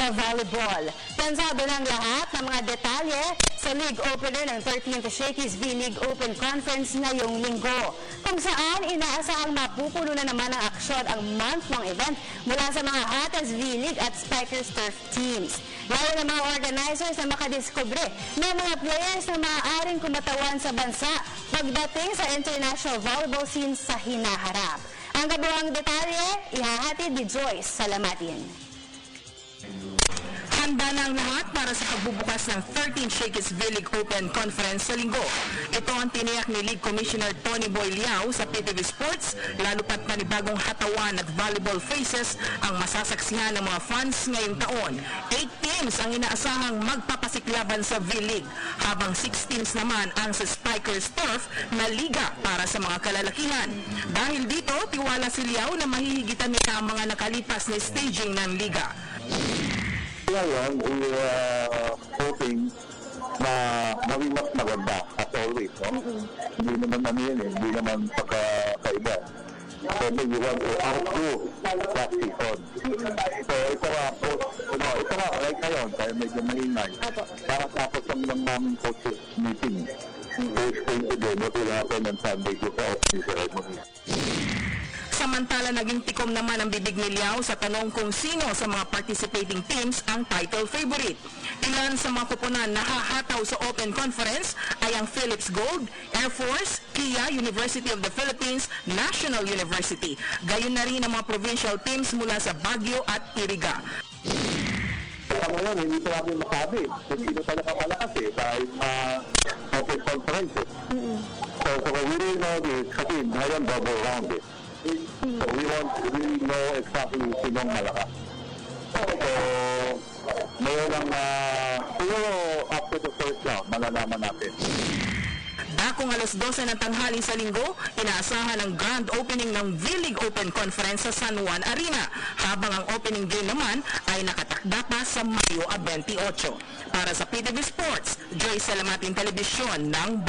sa volleyball. Pensado ng lahat ng mga detalye sa league opener ng 13th Shakey's V-League Open Conference ngayong linggo, kung saan inaasahang mapupuno na naman ang aksyon ang month-long event mula sa mga Hatas V-League at Spikers Turf teams. Lalo ng mga organizers na makadiskubre ng mga players na maaaring kumatawan sa bansa pagdating sa international volleyball scene sa hinaharap. Ang kabuuang detalye, ihahatid ni Joyce Salamatin. Handa na ang lahat para sa pagbubukas ng 13th Shakey's V-League Open Conference sa linggo. Ito ang tiniyak ni League Commissioner Tony Boy Liao sa PTV Sports, lalo pat panibagong hatawan at volleyball faces ang masasaksihan ng mga fans ngayong taon. 8 teams ang inaasahang magpapasiklaban sa V-League, habang 6 teams naman ang sa Spikers Turf na liga para sa mga kalalakihan. Dahil dito, tiwala si Liao na mahihigitan nila ang mga nakalipas na staging ng liga. Ngayon, we hoping na maging mas maganda as always, no? Hindi naman yun hindi naman pagkaiba. So we want to outdo last season. So ito nga, right ngayon, kaya medyo maingay. Para tapos lang ng naming coaches meeting. To explain to them what will happen on Sunday to the opening ceremony. Samantala, naging tikom naman ang bibig ni Liao sa tanong kung sino sa mga participating teams ang title favorite. Ilan sa mga kupunan na hahataw sa Open Conference ay ang Philips Gold, Air Force, Kia, University of the Philippines, National University. Gayon na rin ang mga provincial teams mula sa Baguio at Iriga. Ngayon, hindi ko namin masabi kung sino talaga malakas dahil Open Conference. So we really know this kasi ngayon double round it. So we really know exactly sinong malakas. So mayroon lang siguro after the first round, malalaman natin. Dakong alas 12 ng tanghali sa linggo, inaasahan ang grand opening ng V-League Open Conference sa San Juan Arena, habang ang opening game naman ay nakatakda pa sa Mayo 28. Para sa PTV Sports, Joyce Salamatin, Telebisyon ng